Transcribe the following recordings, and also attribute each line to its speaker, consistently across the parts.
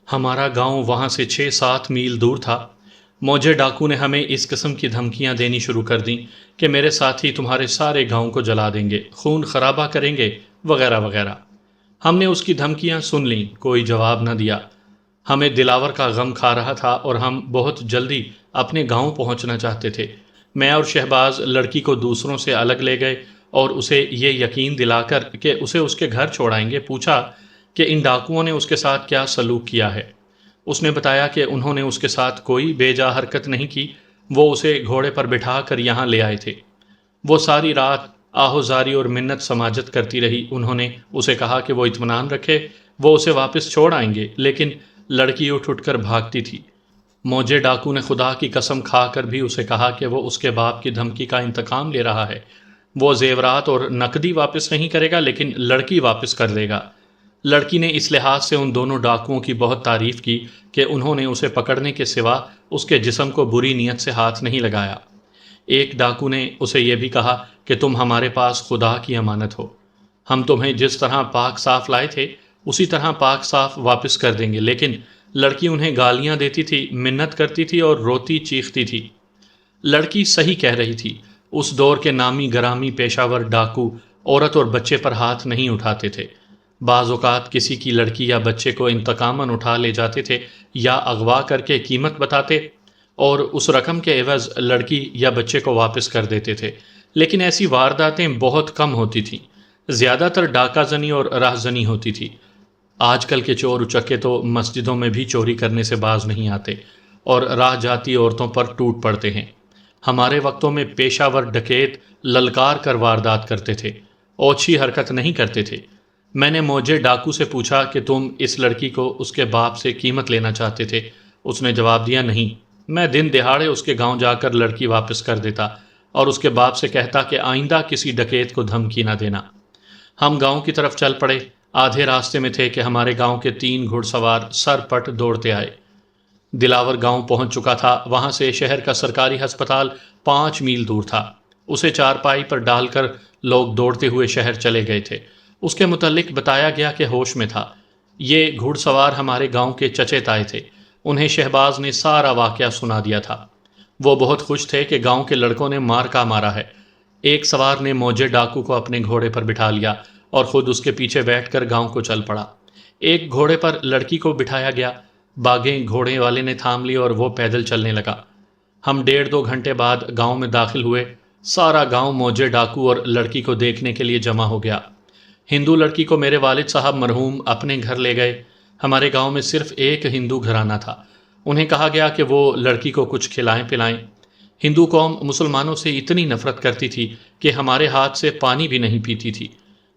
Speaker 1: ہمارا گاؤں وہاں سے 6-7 میل دور تھا۔ موجے ڈاکو نے ہمیں اس قسم کی دھمکیاں دینی شروع کر دیں کہ میرے ساتھی تمہارے سارے گاؤں کو جلا دیں گے، خون خرابہ کریں گے، وغیرہ وغیرہ۔ ہم نے اس کی دھمکیاں سن لیں، کوئی جواب نہ دیا۔ ہمیں دلاور کا غم کھا رہا تھا اور ہم بہت جلدی اپنے گاؤں پہنچنا چاہتے تھے۔ میں اور شہباز لڑکی کو دوسروں سے الگ لے گئے اور اسے یہ یقین دلا کر کہ اسے اس کے گھر چھوڑائیں گے پوچھا کہ ان ڈاکوؤں نے اس کے ساتھ کیا سلوک کیا ہے۔ اس نے بتایا کہ انہوں نے اس کے ساتھ کوئی بے جا حرکت نہیں کی، وہ اسے گھوڑے پر بٹھا کر یہاں لے آئے تھے۔ وہ ساری رات آہوزاری اور منت سماجت کرتی رہی۔ انہوں نے اسے کہا کہ وہ اطمینان رکھے، وہ اسے واپس چھوڑ آئیں گے، لیکن لڑکی اٹھ کر بھاگتی تھی۔ موجے ڈاکو نے خدا کی قسم کھا کر بھی اسے کہا کہ وہ اس کے باپ کی دھمکی کا انتقام لے رہا ہے، وہ زیورات اور نقدی واپس نہیں کرے گا لیکن لڑکی واپس کر دے گا۔ لڑکی نے اس لحاظ سے ان دونوں ڈاکوؤں کی بہت تعریف کی کہ انہوں نے اسے پکڑنے کے سوا اس کے جسم کو بری نیت سے ہاتھ نہیں لگایا۔ ایک ڈاکو نے اسے یہ بھی کہا کہ تم ہمارے پاس خدا کی امانت ہو، ہم تمہیں جس طرح پاک صاف لائے تھے اسی طرح پاک صاف واپس کر دیں گے۔ لیکن لڑکی انہیں گالیاں دیتی تھی، منت کرتی تھی اور روتی چیختی تھی۔ لڑکی صحیح کہہ رہی تھی۔ اس دور کے نامی گرامی پیشہ ور ڈاکو عورت اور بچے پر ہاتھ نہیں اٹھاتے تھے۔ بعض اوقات کسی کی لڑکی یا بچے کو انتقاماً اٹھا لے جاتے تھے یا اغوا کر کے قیمت بتاتے اور اس رقم کے عوض لڑکی یا بچے کو واپس کر دیتے تھے، لیکن ایسی وارداتیں بہت کم ہوتی تھیں۔ زیادہ تر ڈاکہ زنی اور راہ زنی ہوتی تھی۔ آج کل کے چور اچکے تو مسجدوں میں بھی چوری کرنے سے باز نہیں آتے اور راہ جاتی عورتوں پر ٹوٹ پڑتے ہیں۔ ہمارے وقتوں میں پیشہ ور ڈکیت للکار کر واردات کرتے تھے، اوچھی حرکت نہیں کرتے تھے۔ میں نے موجے ڈاکو سے پوچھا کہ تم اس لڑکی کو اس کے باپ سے قیمت لینا چاہتے تھے؟ اس نے جواب دیا نہیں، میں دن دہاڑے اس کے گاؤں جا کر لڑکی واپس کر دیتا اور اس کے باپ سے کہتا کہ آئندہ کسی ڈکیت کو دھمکی نہ دینا۔ ہم گاؤں کی طرف چل پڑے۔ آدھے راستے میں تھے کہ ہمارے گاؤں کے 3 گھڑ سوار سر پٹ دوڑتے آئے۔ دلاور گاؤں پہنچ چکا تھا۔ وہاں سے شہر کا سرکاری ہسپتال 5 میل دور تھا۔ اسے چارپائی پر ڈال کر لوگ دوڑتے ہوئے شہر چلے گئے تھے۔ اس کے متعلق بتایا گیا کہ ہوش میں تھا۔ یہ گھڑ سوار ہمارے گاؤں کے چچے تائے تھے۔ انہیں شہباز نے سارا واقعہ سنا دیا تھا۔ وہ بہت خوش تھے کہ گاؤں کے لڑکوں نے مارکا مارا ہے۔ ایک سوار نے موجے ڈاکو کو اپنے گھوڑے پر بٹھا لیا اور خود اس کے پیچھے بیٹھ کر گاؤں کو چل پڑا۔ ایک گھوڑے پر لڑکی کو بٹھایا گیا، باگیں گھوڑے والے نے تھام لی اور وہ پیدل چلنے لگا۔ ہم 1.5-2 گھنٹے بعد گاؤں میں داخل ہوئے۔ سارا گاؤں موجے ڈاکو اور لڑکی کو دیکھنے کے لیے جمع ہو گیا۔ ہندو لڑکی کو میرے والد صاحب مرحوم اپنے گھر لے گئے۔ ہمارے گاؤں میں صرف ایک ہندو گھرانہ تھا۔ انہیں کہا گیا کہ وہ لڑکی کو کچھ کھلائیں پلائیں۔ ہندو قوم مسلمانوں سے اتنی نفرت کرتی تھی کہ ہمارے ہاتھ سے پانی بھی نہیں پیتی تھی۔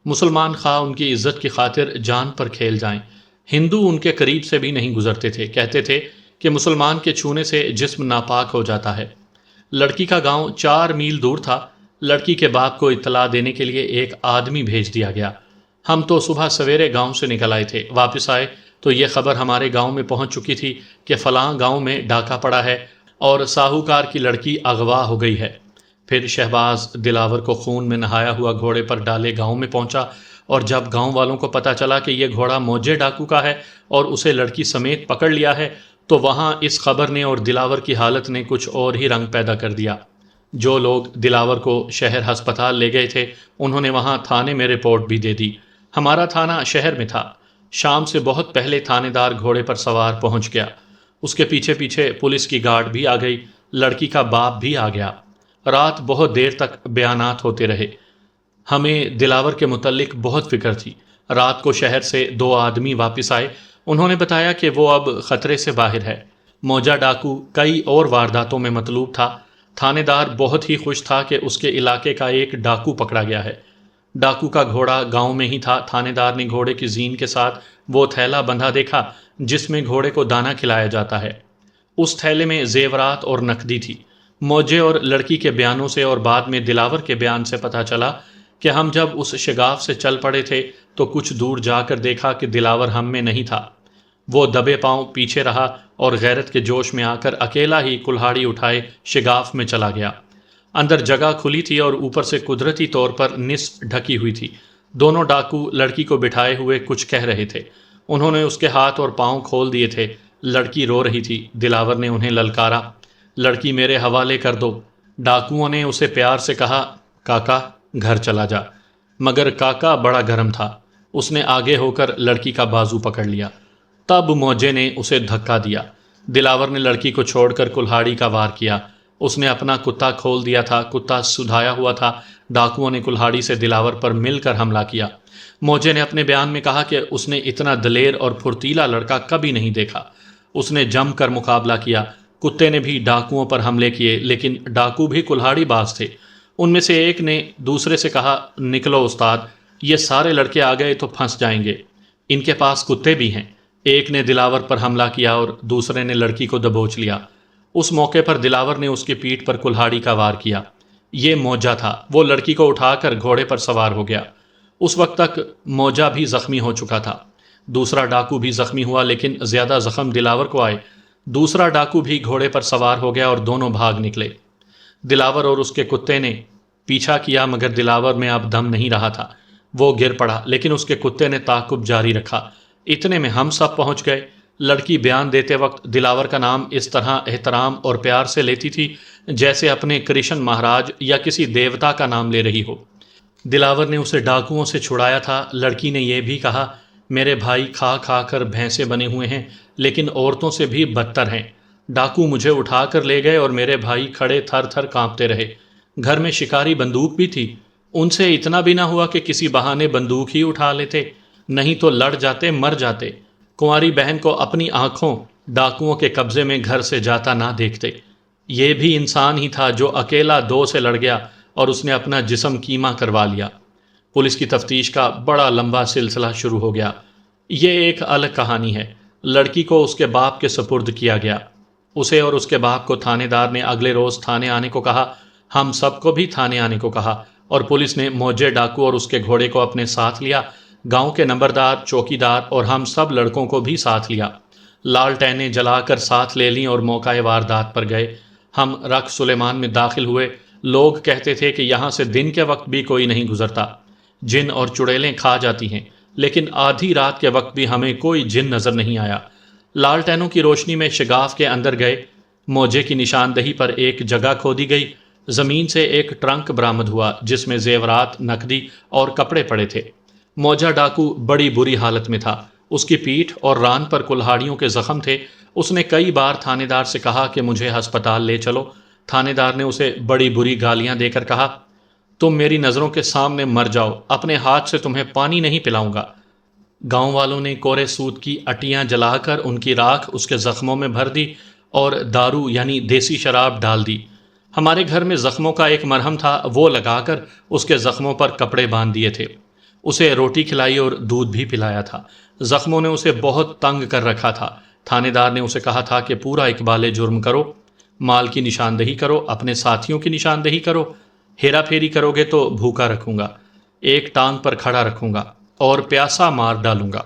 Speaker 1: مسلمان خواہ ان کی عزت کی خاطر جان پر کھیل جائیں، ہندو ان کے قریب سے بھی نہیں گزرتے تھے۔ کہتے تھے کہ مسلمان کے چھونے سے جسم ناپاک ہو جاتا ہے۔ لڑکی کا گاؤں 4 میل دور تھا۔ لڑکی کے باپ کو اطلاع دینے کے لیے ایک آدمی بھیج دیا گیا۔ ہم تو صبح سویرے گاؤں سے نکل آئے تھے۔ واپس آئے تو یہ خبر ہمارے گاؤں میں پہنچ چکی تھی کہ فلاں گاؤں میں ڈاکہ پڑا ہے اور ساہوکار کی لڑکی اغوا ہو گئی ہے۔ پھر شہباز دلاور کو خون میں نہایا ہوا گھوڑے پر ڈالے گاؤں میں پہنچا، اور جب گاؤں والوں کو پتہ چلا کہ یہ گھوڑا موجے ڈاکو کا ہے اور اسے لڑکی سمیت پکڑ لیا ہے تو وہاں اس خبر نے اور دلاور کی حالت نے کچھ اور ہی رنگ پیدا کر دیا۔ جو لوگ دلاور کو شہر ہسپتال لے گئے تھے انہوں نے وہاں تھانے میں رپورٹ بھی دے دی۔ ہمارا تھانہ شہر میں تھا۔ شام سے بہت پہلے تھانے دار گھوڑے پر سوار پہنچ گیا۔ اس کے پیچھے پیچھے پولیس کی گارڈ بھی آ گئی۔ لڑکی کا باپ بھی آ گیا۔ رات بہت دیر تک بیانات ہوتے رہے۔ ہمیں دلاور کے متعلق بہت فکر تھی۔ رات کو شہر سے 2 آدمی واپس آئے۔ انہوں نے بتایا کہ وہ اب خطرے سے باہر ہے۔ موجا ڈاکو کئی اور وارداتوں میں مطلوب تھا۔ تھانے دار بہت ہی خوش تھا کہ اس کے علاقے کا ایک ڈاکو پکڑا گیا ہے۔ ڈاکو کا گھوڑا گاؤں میں ہی تھا۔ تھانے دار نے گھوڑے کی زین کے ساتھ وہ تھیلا بندھا دیکھا جس میں گھوڑے کو دانہ کھلایا جاتا ہے۔ اس تھیلے میں زیورات اور نقدی تھی۔ موجے اور لڑکی کے بیانوں سے اور بعد میں دلاور کے بیان سے پتہ چلا کہ ہم جب اس شگاف سے چل پڑے تھے تو کچھ دور جا کر دیکھا کہ دلاور ہم میں نہیں تھا۔ وہ دبے پاؤں پیچھے رہا اور غیرت کے جوش میں آ کر اکیلا ہی کلہاڑی اٹھائے شگاف میں چلا گیا۔ اندر جگہ کھلی تھی اور اوپر سے قدرتی طور پر نصف ڈھکی ہوئی تھی۔ دونوں ڈاکو لڑکی کو بٹھائے ہوئے کچھ کہہ رہے تھے۔ انہوں نے اس کے ہاتھ اور پاؤں کھول دیے تھے۔ لڑکی رو رہی تھی۔ دلاور نے انہیں للکارا، لڑکی میرے حوالے کر دو۔ ڈاکوؤں نے اسے پیار سے کہا، کاکا گھر چلا جا۔ مگر کاکا بڑا گرم تھا، اس نے آگے ہو کر لڑکی کا بازو پکڑ لیا۔ تب موجے نے اسے دھکا دیا۔ دلاور نے لڑکی کو چھوڑ کر کلہاڑی کا وار کیا۔ اس نے اپنا کتا کھول دیا تھا، کتا سدھایا ہوا تھا۔ ڈاکوؤں نے کلہاڑی سے دلاور پر مل کر حملہ کیا۔ موجے نے اپنے بیان میں کہا کہ اس نے اتنا دلیر اور پھرتیلا لڑکا کبھی نہیں دیکھا۔ اس نے جم کر مقابلہ کیا۔ کتے نے بھی ڈاکوؤں پر حملے کیے، لیکن ڈاکو بھی کلہاڑی باز تھے۔ ان میں سے ایک نے دوسرے سے کہا، نکلو استاد، یہ سارے لڑکے آ گئے تو پھنس جائیں گے، ان کے پاس کتے بھی ہیں۔ ایک نے دلاور پر حملہ کیا اور دوسرے نے لڑکی کو دبوچ لیا۔ اس موقع پر دلاور نے اس کی پیٹھ پر کلہاڑی کا وار کیا۔ یہ موجا تھا۔ وہ لڑکی کو اٹھا کر گھوڑے پر سوار ہو گیا۔ اس وقت تک موجا بھی زخمی ہو چکا تھا۔ دوسرا ڈاکو بھی زخمی ہوا، لیکن زیادہ زخم دلاور کو آئے۔ دوسرا ڈاکو بھی گھوڑے پر سوار ہو گیا اور دونوں بھاگ نکلے۔ دلاور اور اس کے کتے نے پیچھا کیا، مگر دلاور میں اب دم نہیں رہا تھا۔ وہ گر پڑا، لیکن اس کے کتے نے تعاقب جاری رکھا۔ اتنے میں ہم سب پہنچ گئے۔ لڑکی بیان دیتے وقت دلاور کا نام اس طرح احترام اور پیار سے لیتی تھی جیسے اپنے کرشن مہاراج یا کسی دیوتا کا نام لے رہی ہو۔ دلاور نے اسے ڈاکوؤں سے چھڑایا تھا۔ لڑکی نے یہ بھی کہا، میرے بھائی کھا کھا کر بھینسے بنے ہوئے ہیں، لیکن عورتوں سے بھی بدتر ہیں۔ ڈاکو مجھے اٹھا کر لے گئے اور میرے بھائی کھڑے تھر تھر کانپتے رہے۔ گھر میں شکاری بندوق بھی تھی، ان سے اتنا بھی نہ ہوا کہ کسی بہانے بندوق ہی اٹھا لیتے، نہیں تو لڑ جاتے، مر جاتے۔ کنواری بہن کو اپنی آنکھوں ڈاکوؤں کے قبضے میں گھر سے جاتا نہ دیکھتے۔ یہ بھی انسان ہی تھا جو اکیلا دو سے لڑ گیا اور اس نے اپنا جسم کیما کروا لیا۔ پولیس کی تفتیش کا بڑا لمبا سلسلہ شروع ہو گیا۔ یہ ایک الگ کہانی ہے۔ لڑکی کو اس کے باپ کے سپرد کیا گیا۔ اسے اور اس کے باپ کو تھانے دار نے اگلے روز تھانے آنے کو کہا۔ ہم سب کو بھی تھانے آنے کو کہا، اور پولیس نے موجے ڈاکو اور اس کے گھوڑے کو اپنے ساتھ لیا۔ گاؤں کے نمبردار، چوکیدار اور ہم سب لڑکوں کو بھی ساتھ لیا۔ لالٹینیں جلا کر ساتھ لے لیں اور موقع واردات پر گئے۔ ہم رکھ سلیمان میں داخل ہوئے۔ لوگ کہتے تھے کہ یہاں سے دن کے وقت بھی کوئی نہیں گزرتا، جن اور چڑیلیں کھا جاتی ہیں، لیکن آدھی رات کے وقت بھی ہمیں کوئی جن نظر نہیں آیا۔ لالٹینوں کی روشنی میں شگاف کے اندر گئے۔ موجے کی نشاندہی پر ایک جگہ کھودی گئی۔ زمین سے ایک ٹرنک برآمد ہوا جس میں زیورات، نقدی اور کپڑے پڑے تھے۔ موجا ڈاکو بڑی بری حالت میں تھا۔ اس کی پیٹھ اور ران پر کلہاڑیوں کے زخم تھے۔ اس نے کئی بار تھانے دار سے کہا کہ مجھے ہسپتال لے چلو۔ تھانے دار نے اسے بڑی بری گالیاں دے کر کہا، تم میری نظروں کے سامنے مر جاؤ، اپنے ہاتھ سے تمہیں پانی نہیں پلاؤں گا۔ گاؤں والوں نے کورے سود کی اٹیاں جلا کر ان کی راکھ اس کے زخموں میں بھر دی اور دارو یعنی دیسی شراب ڈال دی۔ ہمارے گھر میں زخموں کا ایک مرہم تھا، وہ لگا کر اس کے زخموں پر کپڑے باندھ دیے تھے۔ اسے روٹی کھلائی اور دودھ بھی پلایا تھا۔ زخموں نے اسے بہت تنگ کر رکھا تھا۔ تھانے دار نے اسے کہا تھا کہ پورا اقبال جرم کرو، مال کی نشاندہی کرو، اپنے ساتھیوں کی نشاندہی کرو، ہیرا پھیری کرو گے تو بھوکا رکھوں گا، ایک ٹانگ پر کھڑا رکھوں گا اور پیاسا مار ڈالوں گا۔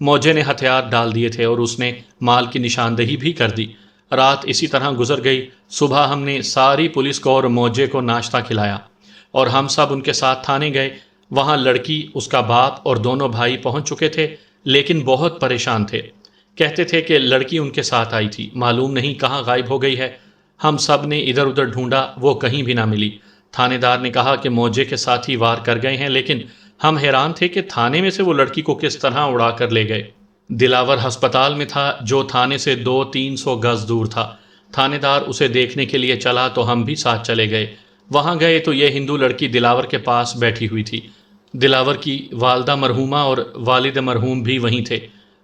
Speaker 1: موجے نے ہتھیار ڈال دیے تھے اور اس نے مال کی نشاندہی بھی کر دی۔ رات اسی طرح گزر گئی۔ صبح ہم نے ساری پولیس کو اور موجے کو ناشتہ کھلایا اور ہم سب ان کے ساتھ تھانے گئے۔ وہاں لڑکی، اس کا باپ اور دونوں بھائی پہنچ چکے تھے، لیکن بہت پریشان تھے۔ کہتے تھے کہ لڑکی ان کے ساتھ آئی تھی، معلوم نہیں کہاں غائب ہو گئی ہے۔ ہم سب نے ادھر ادھر ڈھونڈا، وہ کہیں بھی نہ ملی۔ تھانے دار نے کہا کہ موجے کے ساتھی وار کر گئے ہیں، لیکن ہم حیران تھے کہ تھانے میں سے وہ لڑکی کو کس طرح اڑا کر لے گئے۔ دلاور ہسپتال میں تھا، جو تھانے سے 200-300 گز دور تھا۔ تھانے دار اسے دیکھنے کے لیے چلا تو ہم بھی ساتھ چلے گئے۔ وہاں گئے تو یہ ہندو لڑکی دلاور کے پاس بیٹھی ہوئی تھی۔ دلاور کی والدہ مرحومہ اور والد مرحوم بھی وہیں تھے۔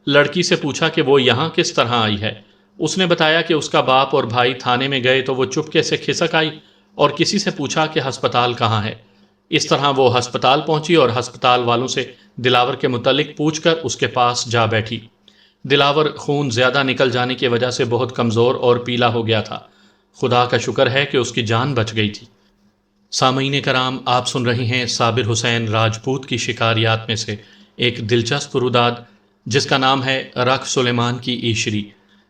Speaker 1: لڑکی سے پوچھا کہ وہ یہاں کس طرح آئی ہے۔ اس نے بتایا کہ اس کا باپ اور بھائی تھانے میں گئے تو وہ چپکے سے کھسک آئی اور کسی سے پوچھا کہ ہسپتال کہاں ہے۔ اس طرح وہ ہسپتال پہنچی اور ہسپتال والوں سے دلاور کے متعلق پوچھ کر اس کے پاس جا بیٹھی۔ دلاور خون زیادہ نکل جانے کی وجہ سے بہت کمزور اور پیلا ہو گیا تھا۔ خدا کا شکر ہے کہ اس کی جان بچ گئی تھی۔ سامعین کرام، آپ سن رہے ہیں صابر حسین راجپوت کی شکاریات میں سے ایک دلچسپ روداد جس کا نام ہے رکھ سلیمان کی عیشری۔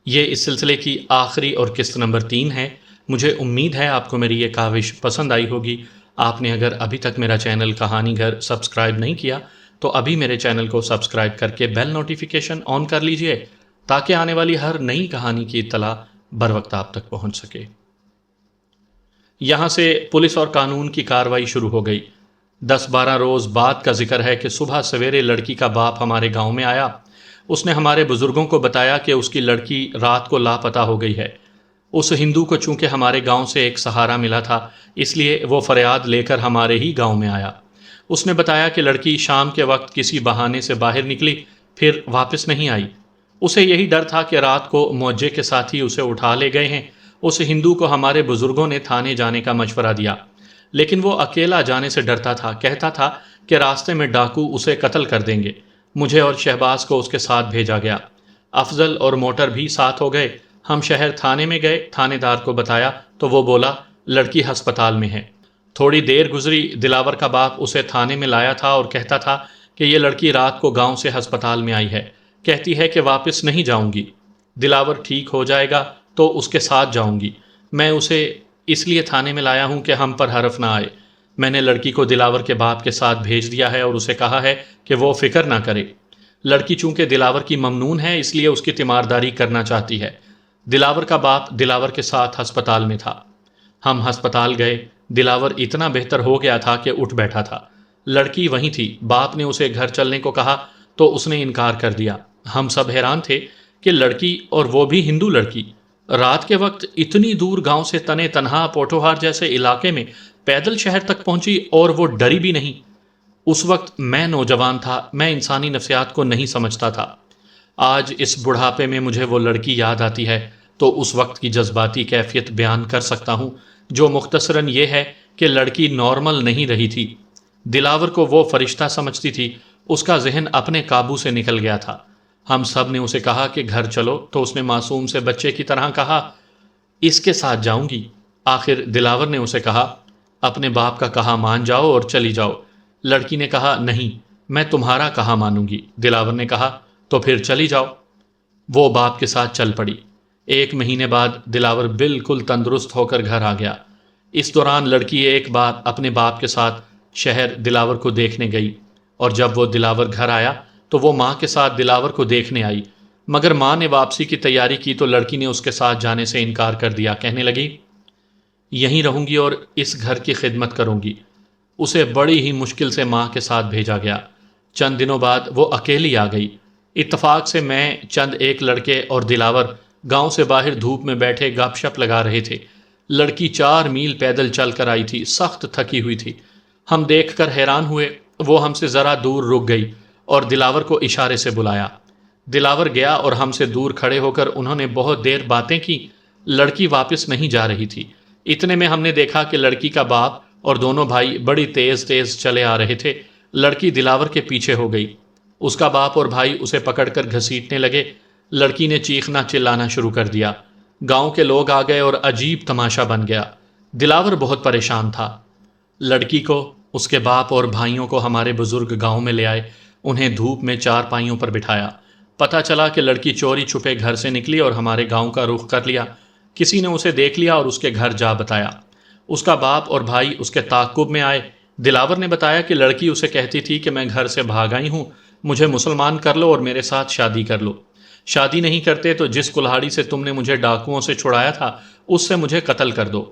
Speaker 1: یہ اس سلسلے کی آخری اور قسط نمبر 3 ہے۔ مجھے امید ہے آپ کو میری یہ کاوش پسند آئی ہوگی۔ آپ نے اگر ابھی تک میرا چینل کہانی گھر سبسکرائب نہیں کیا تو ابھی میرے چینل کو سبسکرائب کر کے بیل نوٹیفیکیشن آن کر لیجئے تاکہ آنے والی ہر نئی کہانی کی اطلاع بر وقت آپ تک پہنچ سکے۔ یہاں سے پولیس اور قانون کی کارروائی شروع ہو گئی۔ 10-12 روز بعد کا ذکر ہے کہ صبح سویرے لڑکی کا باپ ہمارے گاؤں میں آیا۔ اس نے ہمارے بزرگوں کو بتایا کہ اس کی لڑکی رات کو لاپتہ ہو گئی ہے۔ اس ہندو کو چونکہ ہمارے گاؤں سے ایک سہارا ملا تھا، اس لیے وہ فریاد لے کر ہمارے ہی گاؤں میں آیا۔ اس نے بتایا کہ لڑکی شام کے وقت کسی بہانے سے باہر نکلی، پھر واپس نہیں آئی۔ اسے یہی ڈر تھا کہ رات کو موجے کے ساتھی اسے اٹھا لے گئے ہیں۔ اس ہندو کو ہمارے بزرگوں نے تھانے جانے کا مشورہ دیا، لیکن وہ اکیلا جانے سے ڈرتا تھا، کہتا تھا کہ راستے میں ڈاکو اسے قتل کر دیں گے۔ مجھے اور شہباز کو اس کے ساتھ بھیجا گیا۔ افضل اور موٹر بھی ساتھ ہو گئے۔ ہم شہر تھانے میں گئے، تھانے دار کو بتایا تو وہ بولا لڑکی ہسپتال میں ہے۔ تھوڑی دیر گزری، دلاور کا باپ اسے تھانے میں لایا تھا اور کہتا تھا کہ یہ لڑکی رات کو گاؤں سے ہسپتال میں آئی ہے، کہتی ہے کہ واپس نہیں جاؤں گی، دلاور ٹھیک ہو جائے گا تو اس کے ساتھ جاؤں گی۔ میں اسے اس لیے تھانے میں لایا ہوں کہ ہم پر حرف نہ آئے۔ میں نے لڑکی کو دلاور کے باپ کے ساتھ بھیج دیا ہے اور اسے کہا ہے کہ وہ فکر نہ کرے۔ لڑکی چونکہ دلاور کی ممنون ہے، اس لیے اس کی تیمارداری کرنا چاہتی ہے۔ دلاور کا باپ دلاور کے ساتھ ہسپتال میں تھا۔ ہم ہسپتال گئے۔ دلاور اتنا بہتر ہو گیا تھا کہ اٹھ بیٹھا تھا۔ لڑکی وہیں تھی۔ باپ نے اسے گھر چلنے کو کہا تو اس نے انکار کر دیا۔ ہم سب حیران تھے کہ لڑکی، اور وہ بھی ہندو لڑکی، رات کے وقت اتنی دور گاؤں سے تنے تنہا پوٹوہار جیسے علاقے میں پیدل شہر تک پہنچی، اور وہ ڈری بھی نہیں۔ اس وقت میں نوجوان تھا، میں انسانی نفسیات کو نہیں سمجھتا تھا۔ آج اس بڑھاپے میں مجھے وہ لڑکی یاد آتی ہے تو اس وقت کی جذباتی کیفیت بیان کر سکتا ہوں، جو مختصراً یہ ہے کہ لڑکی نارمل نہیں رہی تھی۔ دلاور کو وہ فرشتہ سمجھتی تھی، اس کا ذہن اپنے قابو سے نکل گیا تھا۔ ہم سب نے اسے کہا کہ گھر چلو تو اس نے معصوم سے بچے کی طرح کہا اس کے ساتھ جاؤں گی۔ آخر دلاور نے اسے کہا اپنے باپ کا کہا مان جاؤ اور چلی جاؤ۔ لڑکی نے کہا نہیں، میں تمہارا کہا مانوں گی۔ دلاور نے کہا تو پھر چلی جاؤ۔ وہ باپ کے ساتھ چل پڑی۔ 1 مہینے بعد دلاور بالکل تندرست ہو کر گھر آ گیا۔ اس دوران لڑکی ایک بار اپنے باپ کے ساتھ شہر دلاور کو دیکھنے گئی، اور جب وہ دلاور گھر آیا تو وہ ماں کے ساتھ دلاور کو دیکھنے آئی، مگر ماں نے واپسی کی تیاری کی تو لڑکی نے اس کے ساتھ جانے سے انکار کر دیا، کہنے لگی یہیں رہوں گی اور اس گھر کی خدمت کروں گی۔ اسے بڑی ہی مشکل سے ماں کے ساتھ بھیجا گیا۔ چند دنوں بعد وہ اکیلی آ گئی۔ اتفاق سے میں، چند ایک لڑکے اور دلاور گاؤں سے باہر دھوپ میں بیٹھے گپ شپ لگا رہے تھے۔ لڑکی 4 میل پیدل چل کر آئی تھی، سخت تھکی ہوئی تھی۔ ہم دیکھ کر حیران ہوئے۔ وہ ہم سے ذرا دور رک گئی اور دلاور کو اشارے سے بلایا۔ دلاور گیا اور ہم سے دور کھڑے ہو کر انہوں نے بہت دیر باتیں کی۔ لڑکی واپس نہیں جا رہی تھی۔ اتنے میں ہم نے دیکھا کہ لڑکی کا باپ اور دونوں بھائی بڑی تیز تیز چلے آ رہے تھے۔ لڑکی دلاور کے پیچھے ہو گئی۔ اس کا باپ اور بھائی اسے پکڑ کر گھسیٹنے لگے۔ لڑکی نے چیخنا چلانا شروع کر دیا۔ گاؤں کے لوگ آ گئے اور عجیب تماشا بن گیا۔ دلاور بہت پریشان تھا۔ لڑکی کو، اس کے باپ اور بھائیوں کو ہمارے بزرگ گاؤں میں لے آئے۔ انہیں دھوپ میں 4 پائیوں پر بٹھایا۔ پتہ چلا کہ لڑکی چوری چھپے گھر سے نکلی اور ہمارے گاؤں کا رخ کر لیا۔ کسی نے اسے دیکھ لیا اور اس کے گھر جا بتایا۔ اس کا باپ اور بھائی اس کے تعاقب میں آئے۔ دلاور نے بتایا کہ لڑکی اسے کہتی تھی کہ میں گھر سے بھاگ آئی ہوں، مجھے مسلمان کر لو اور میرے ساتھ شادی کر لو۔ شادی نہیں کرتے تو جس کلہاڑی سے تم نے مجھے ڈاکوؤں سے چھڑایا تھا اس سے مجھے قتل کر دو۔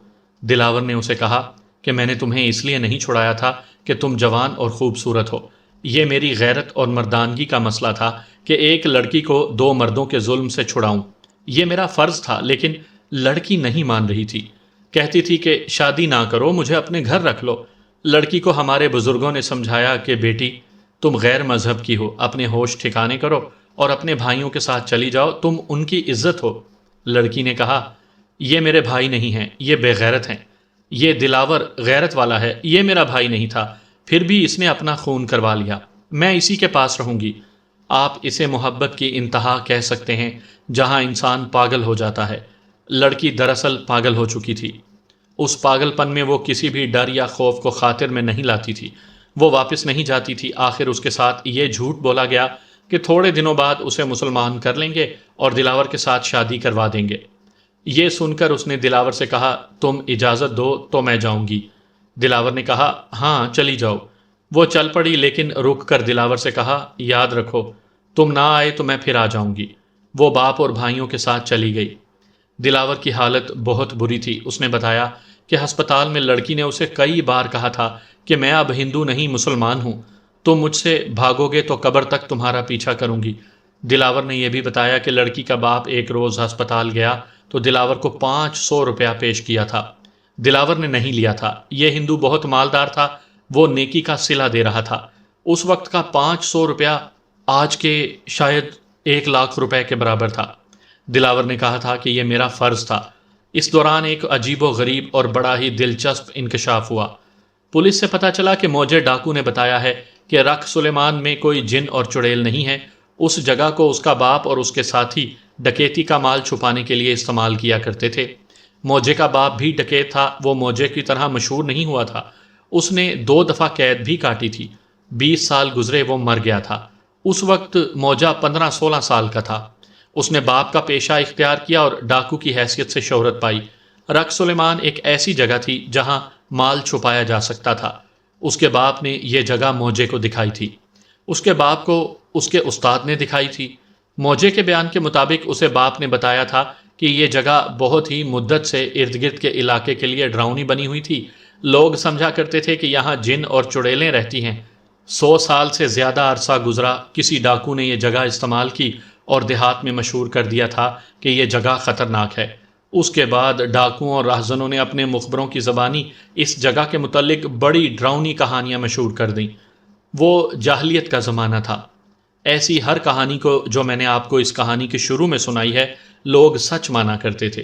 Speaker 1: دلاور نے اسے کہا کہ میں نے تمہیں اس لیے نہیں چھڑایا تھا کہ تم جوان اور خوبصورت ہو۔ یہ میری غیرت اور مردانگی کا مسئلہ تھا کہ ایک لڑکی کو 2 مردوں کے ظلم سے چھڑاؤں۔ یہ میرا فرض تھا، لیکن لڑکی نہیں مان رہی تھی۔ کہتی تھی کہ شادی نہ کرو، مجھے اپنے گھر رکھ لو۔ لڑکی کو ہمارے بزرگوں نے سمجھایا کہ بیٹی تم غیر مذہب کی ہو، اپنے ہوش ٹھکانے کرو اور اپنے بھائیوں کے ساتھ چلی جاؤ، تم ان کی عزت ہو۔ لڑکی نے کہا یہ میرے بھائی نہیں ہیں، یہ بے غیرت ہیں۔ یہ دلاور غیرت والا ہے، یہ میرا بھائی نہیں تھا، پھر بھی اس نے اپنا خون کروا لیا۔ میں اسی کے پاس رہوں گی۔ آپ اسے محبت کی انتہا کہہ سکتے ہیں، جہاں انسان پاگل ہو جاتا ہے۔ لڑکی دراصل پاگل ہو چکی تھی۔ اس پاگل پن میں وہ کسی بھی ڈر یا خوف کو خاطر میں نہیں لاتی تھی۔ وہ واپس نہیں جاتی تھی۔ آخر اس کے ساتھ یہ جھوٹ بولا گیا کہ تھوڑے دنوں بعد اسے مسلمان کر لیں گے اور دلاور کے ساتھ شادی کروا دیں گے۔ یہ سن کر اس نے دلاور سے کہا تم اجازت دو تو میں جاؤں گی۔ دلاور نے کہا ہاں چلی جاؤ۔ وہ چل پڑی لیکن رک کر دلاور سے کہا، یاد رکھو تم نہ آئے تو میں پھر آ جاؤں گی۔ وہ باپ اور بھائیوں کے ساتھ چلی گئی۔ دلاور کی حالت بہت بری تھی۔ اس نے بتایا کہ ہسپتال میں لڑکی نے اسے کئی بار کہا تھا کہ میں اب ہندو نہیں مسلمان ہوں، تم مجھ سے بھاگو گے تو قبر تک تمہارا پیچھا کروں گی۔ دلاور نے یہ بھی بتایا کہ لڑکی کا باپ ایک روز ہسپتال گیا تو دلاور کو 500 روپیہ پیش کیا تھا۔ دلاور نے نہیں لیا تھا۔ یہ ہندو بہت مالدار تھا، وہ نیکی کا صلہ دے رہا تھا۔ اس وقت کا 500 روپیہ آج کے شاید 1,00,000 روپے کے برابر تھا۔ دلاور نے کہا تھا کہ یہ میرا فرض تھا۔ اس دوران ایک عجیب و غریب اور بڑا ہی دلچسپ انکشاف ہوا۔ پولیس سے پتہ چلا کہ موجے ڈاکو نے بتایا ہے کہ رکھ سلیمان میں کوئی جن اور چڑیل نہیں ہے۔ اس جگہ کو اس کا باپ اور اس کے ساتھی ڈکیتی کا مال چھپانے کے لیے استعمال کیا کرتے تھے۔ موجے کا باپ بھی ڈکیت تھا۔ وہ موجے کی طرح مشہور نہیں ہوا تھا۔ اس نے 2 دفعہ قید بھی کاٹی تھی۔ 20 سال گزرے وہ مر گیا تھا۔ اس وقت موجہ 15-16 سال کا تھا۔ اس نے باپ کا پیشہ اختیار کیا اور ڈاکو کی حیثیت سے شہرت پائی۔ رکھ سلیمان ایک ایسی جگہ تھی جہاں مال چھپایا جا سکتا تھا۔ اس کے باپ نے یہ جگہ موجے کو دکھائی تھی۔ اس کے باپ کو اس کے استاد نے دکھائی تھی۔ موجے کے بیان کے مطابق اسے باپ نے بتایا تھا کہ یہ جگہ بہت ہی مدت سے ارد گرد کے علاقے کے لیے ڈراؤنی بنی ہوئی تھی۔ لوگ سمجھا کرتے تھے کہ یہاں جن اور چڑیلیں رہتی ہیں۔ 100 سال سے زیادہ عرصہ گزرا، کسی ڈاکو نے یہ جگہ استعمال کی اور دیہات میں مشہور کر دیا تھا کہ یہ جگہ خطرناک ہے۔ اس کے بعد ڈاکوؤں اور راہزنوں نے اپنے مخبروں کی زبانی اس جگہ کے متعلق بڑی ڈراؤنی کہانیاں مشہور کر دیں۔ وہ جاہلیت کا زمانہ تھا۔ ایسی ہر کہانی کو جو میں نے آپ کو اس کہانی کے شروع میں سنائی ہے، لوگ سچ مانا کرتے تھے۔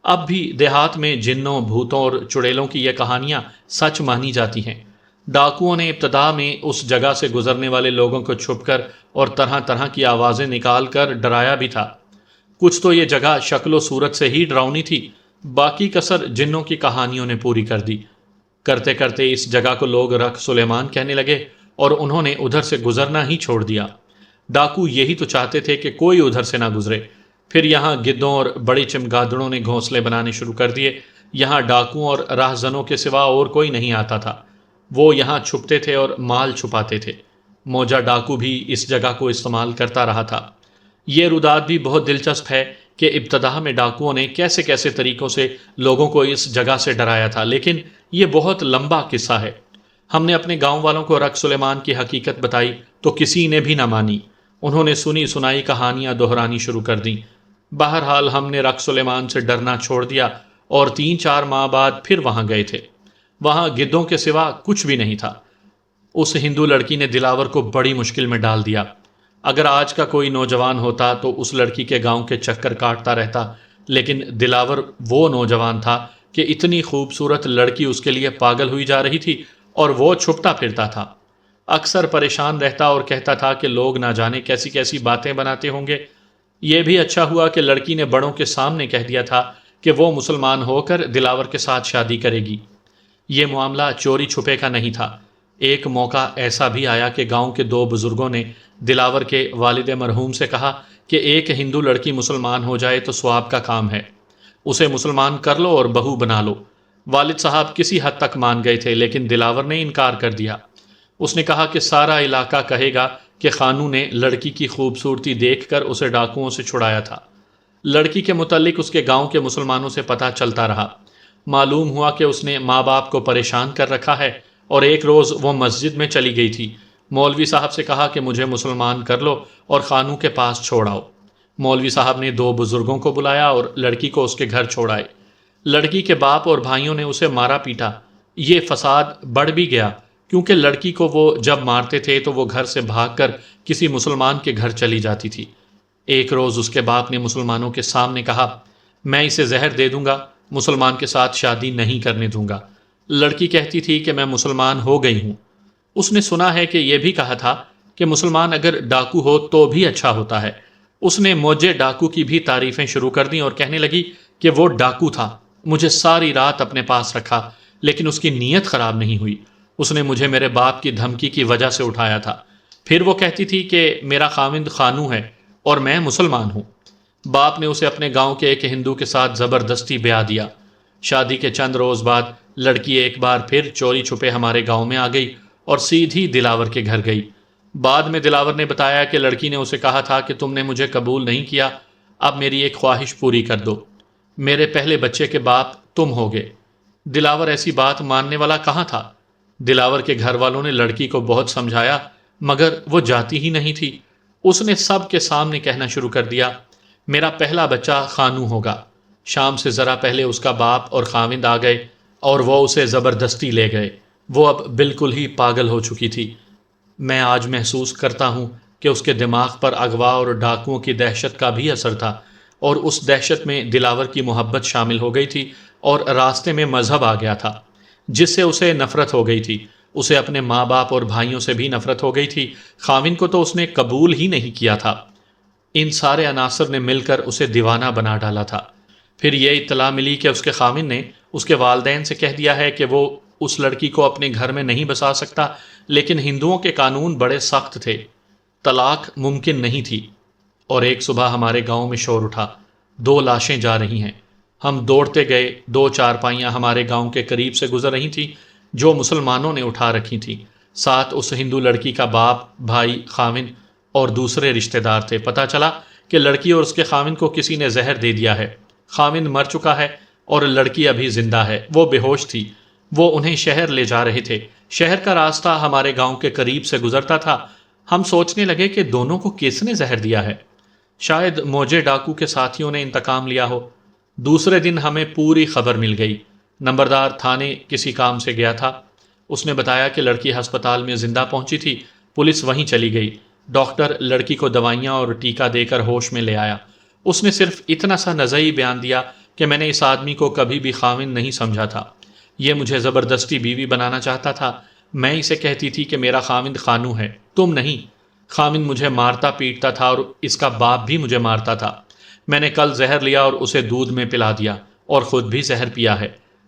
Speaker 1: اب بھی دیہات میں جنوں، بھوتوں اور چڑیلوں کی یہ کہانیاں سچ مانی جاتی ہیں۔ ڈاکوؤں نے ابتدا میں اس جگہ سے گزرنے والے لوگوں کو چھپ کر اور طرح طرح کی آوازیں نکال کر ڈرایا بھی تھا۔ کچھ تو یہ جگہ شکل و صورت سے ہی ڈراؤنی تھی، باقی کسر جنوں کی کہانیوں نے پوری کر دی۔ کرتے کرتے اس جگہ کو لوگ رکھ سلیمان کہنے لگے اور انہوں نے ادھر سے گزرنا ہی چھوڑ دیا۔ ڈاکو یہی تو چاہتے تھے کہ کوئی ادھر سے نہ گزرے۔ پھر یہاں گدوں اور بڑی چمگادڑوں نے گھونسلے بنانے شروع کر دیے۔ یہاں ڈاکوؤں اور راہزنوں کے سوا اور کوئی نہیں آتا تھا۔ وہ یہاں چھپتے تھے اور مال چھپاتے تھے۔ موجہ ڈاکو بھی اس جگہ کو استعمال کرتا رہا تھا۔ یہ روداد بھی بہت دلچسپ ہے کہ ابتدا میں ڈاکوؤں نے کیسے کیسے طریقوں سے لوگوں کو اس جگہ سے ڈرایا تھا، لیکن یہ بہت لمبا قصہ ہے۔ ہم نے اپنے گاؤں والوں کو رکھ سلیمان کی حقیقت بتائی تو کسی نے بھی نہ مانی۔ انہوں نے سنی سنائی کہانیاں دہرانی شروع کر دیں۔ بہرحال ہم نے رکھ سلیمان سے ڈرنا چھوڑ دیا اور 3-4 ماہ بعد پھر وہاں گئے تھے۔ وہاں گدوں کے سوا کچھ بھی نہیں تھا۔ اس ہندو لڑکی نے دلاور کو بڑی مشکل میں ڈال دیا۔ اگر آج کا کوئی نوجوان ہوتا تو اس لڑکی کے گاؤں کے چکر کاٹتا رہتا، لیکن دلاور وہ نوجوان تھا کہ اتنی خوبصورت لڑکی اس کے لیے پاگل ہوئی جا رہی تھی اور وہ چھپتا پھرتا تھا۔ اکثر پریشان رہتا اور کہتا تھا کہ لوگ نہ جانے کیسی کیسی باتیں بناتے ہوں گے۔ یہ بھی اچھا ہوا کہ لڑکی نے بڑوں کے سامنے کہہ دیا تھا کہ وہ مسلمان ہو کر دلاور کے ساتھ شادی کرے گی۔ یہ معاملہ چوری چھپے کا نہیں تھا۔ ایک موقع ایسا بھی آیا کہ گاؤں کے 2 بزرگوں نے دلاور کے والد مرحوم سے کہا کہ ایک ہندو لڑکی مسلمان ہو جائے تو ثواب کا کام ہے، اسے مسلمان کر لو اور بہو بنا لو۔ والد صاحب کسی حد تک مان گئے تھے، لیکن دلاور نے انکار کر دیا۔ اس نے کہا کہ سارا علاقہ کہے گا کہ خانو نے لڑکی کی خوبصورتی دیکھ کر اسے ڈاکوؤں سے چھڑایا تھا۔ لڑکی کے متعلق اس کے گاؤں کے مسلمانوں سے پتہ چلتا رہا۔ معلوم ہوا کہ اس نے ماں باپ کو پریشان کر رکھا ہے اور ایک روز وہ مسجد میں چلی گئی تھی۔ مولوی صاحب سے کہا کہ مجھے مسلمان کر لو اور خانو کے پاس چھوڑ آؤ۔ مولوی صاحب نے 2 بزرگوں کو بلایا اور لڑکی کو اس کے گھر چھوڑائے۔ لڑکی کے باپ اور بھائیوں نے اسے مارا پیٹا۔ یہ فساد بڑھ بھی گیا کیونکہ لڑکی کو وہ جب مارتے تھے تو وہ گھر سے بھاگ کر کسی مسلمان کے گھر چلی جاتی تھی۔ ایک روز اس کے باپ نے مسلمانوں کے سامنے کہا، میں اسے زہر دے دوں گا، مسلمان کے ساتھ شادی نہیں کرنے دوں گا۔ لڑکی کہتی تھی کہ میں مسلمان ہو گئی ہوں۔ اس نے سنا ہے کہ یہ بھی کہا تھا کہ مسلمان اگر ڈاکو ہو تو بھی اچھا ہوتا ہے۔ اس نے موجے ڈاکو کی بھی تعریفیں شروع کر دیں اور کہنے لگی کہ وہ ڈاکو تھا، مجھے ساری رات اپنے پاس رکھا، لیکن اس کی نیت خراب نہیں ہوئی۔ اس نے مجھے میرے باپ کی دھمکی کی وجہ سے اٹھایا تھا۔ پھر وہ کہتی تھی کہ میرا خاوند خانو ہے اور میں مسلمان ہوں۔ باپ نے اسے اپنے گاؤں کے ایک ہندو کے ساتھ زبردستی بیاہ دیا۔ شادی کے چند روز بعد لڑکی ایک بار پھر چوری چھپے ہمارے گاؤں میں آ گئی اور سیدھی دلاور کے گھر گئی۔ بعد میں دلاور نے بتایا کہ لڑکی نے اسے کہا تھا کہ تم نے مجھے قبول نہیں کیا، اب میری ایک خواہش پوری کر دو، میرے پہلے بچے کے باپ تم ہوگے۔ دلاور ایسی بات ماننے والا کہاں تھا؟ دلاور کے گھر والوں نے لڑکی کو بہت سمجھایا مگر وہ جاتی ہی نہیں تھی۔ اس نے سب کے سامنے کہنا شروع کر دیا، میرا پہلا بچہ خانو ہوگا۔ شام سے ذرا پہلے اس کا باپ اور خاوند آ گئے اور وہ اسے زبردستی لے گئے۔ وہ اب بالکل ہی پاگل ہو چکی تھی۔ میں آج محسوس کرتا ہوں کہ اس کے دماغ پر اغوا اور ڈاکوؤں کی دہشت کا بھی اثر تھا، اور اس دہشت میں دلاور کی محبت شامل ہو گئی تھی اور راستے میں مذہب آ گیا تھا جس سے اسے نفرت ہو گئی تھی۔ اسے اپنے ماں باپ اور بھائیوں سے بھی نفرت ہو گئی تھی۔ خاوند کو تو اس نے قبول ہی نہیں کیا تھا۔ ان سارے عناصر نے مل کر اسے دیوانہ بنا ڈالا تھا۔ پھر یہ اطلاع ملی کہ اس کے خاوند نے اس کے والدین سے کہہ دیا ہے کہ وہ اس لڑکی کو اپنے گھر میں نہیں بسا سکتا، لیکن ہندوؤں کے قانون بڑے سخت تھے، طلاق ممکن نہیں تھی۔ اور ایک صبح ہمارے گاؤں میں شور اٹھا، 2 لاشیں جا رہی ہیں۔ ہم دوڑتے گئے، 2 چارپائیاں ہمارے گاؤں کے قریب سے گزر رہی تھیں جو مسلمانوں نے اٹھا رکھی تھیں۔ ساتھ اس ہندو لڑکی کا باپ، بھائی، خاوند اور دوسرے رشتہ دار تھے۔ پتہ چلا کہ لڑکی اور اس کے خاوند کو کسی نے زہر دے دیا ہے۔ خاوند مر چکا ہے اور لڑکی ابھی زندہ ہے۔ وہ بے ہوش تھی۔ وہ انہیں شہر لے جا رہے تھے۔ شہر کا راستہ ہمارے گاؤں کے قریب سے گزرتا تھا۔ ہم سوچنے لگے کہ دونوں کو کس نے زہر دیا ہے۔ شاید موجے ڈاکو کے ساتھیوں نے انتقام لیا ہو۔ دوسرے دن ہمیں پوری خبر مل گئی۔ نمبردار تھانے کسی کام سے گیا تھا۔ اس نے بتایا کہ لڑکی ہسپتال میں زندہ پہنچی تھی۔ پولیس وہیں چلی گئی۔ ڈاکٹر لڑکی کو دوائیاں اور ٹیکہ دے کر ہوش میں لے آیا۔ اس نے صرف اتنا سا نزعی بیان دیا کہ میں نے اس آدمی کو کبھی بھی خاوند نہیں سمجھا تھا۔ یہ مجھے زبردستی بیوی بنانا چاہتا تھا۔ میں اسے کہتی تھی کہ میرا خاوند خانو ہے، تم نہیں۔ خاوند مجھے مارتا پیٹتا تھا اور اس کا باپ بھی مجھے مارتا تھا۔ میں نے کل زہر لیا اور اسے دودھ میں پلا دیا اور خود بھی زہر پیا ہے۔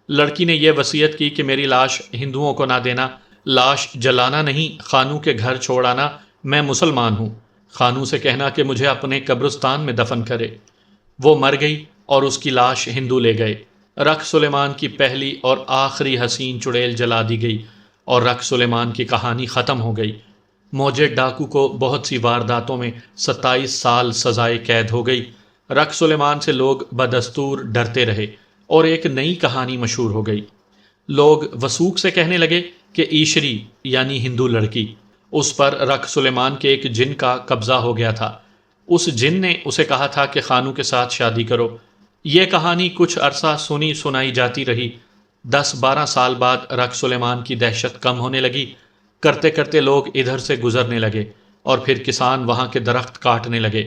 Speaker 1: لڑکی نے یہ وصیت کی کہ میری لاش ہندوؤں کو نہ دینا، لاش جلانا نہیں، خانو کے گھر چھوڑ آنا، میں مسلمان ہوں۔ خانو سے کہنا کہ مجھے اپنے قبرستان میں دفن کرے۔ وہ مر گئی اور اس کی لاش ہندو لے گئے۔ رکھ سلیمان کی پہلی اور آخری حسین چڑیل جلا دی گئی اور رکھ سلیمان کی کہانی ختم ہو گئی۔ موجے ڈاکو کو بہت سی وارداتوں میں 27 سال سزائے قید ہو گئی۔ رکھ سلیمان سے لوگ بدستور ڈرتے رہے اور ایک نئی کہانی مشہور ہو گئی۔ لوگ وثوق سے کہنے لگے کہ ایشری یعنی ہندو لڑکی، اس پر رکھ سلیمان کے ایک جن کا قبضہ ہو گیا تھا۔ اس جن نے اسے کہا تھا کہ خانو کے ساتھ شادی کرو۔ یہ کہانی کچھ عرصہ سنی سنائی جاتی رہی۔ 10-12 سال بعد رکھ سلیمان کی دہشت کم ہونے لگی۔ کرتے کرتے لوگ ادھر سے گزرنے لگے اور پھر کسان وہاں کے درخت کاٹنے لگے۔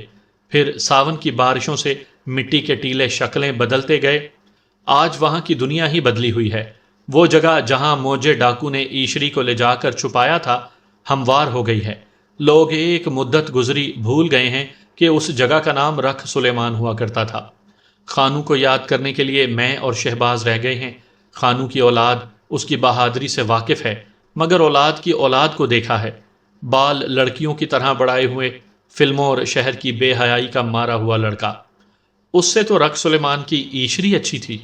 Speaker 1: پھر ساون کی بارشوں سے مٹی کے ٹیلے شکلیں بدلتے گئے۔ آج وہاں کی دنیا ہی بدلی ہوئی ہے۔ وہ جگہ جہاں موجے ڈاکو نے ایشری کو لے جا کر چھپایا تھا ہموار ہو گئی ہے۔ لوگ ایک مدت گزری بھول گئے ہیں کہ اس جگہ کا نام رکھ سلیمان ہوا کرتا تھا۔ خانو کو یاد کرنے کے لیے میں اور شہباز رہ گئے ہیں۔ خانو کی اولاد اس کی بہادری سے واقف ہے، مگر اولاد کی اولاد کو دیکھا ہے، بال لڑکیوں کی طرح بڑھائے ہوئے، فلموں اور شہر کی بے حیائی کا مارا ہوا لڑکا۔ اس سے تو رکھ سلیمان کی ایشری اچھی تھی۔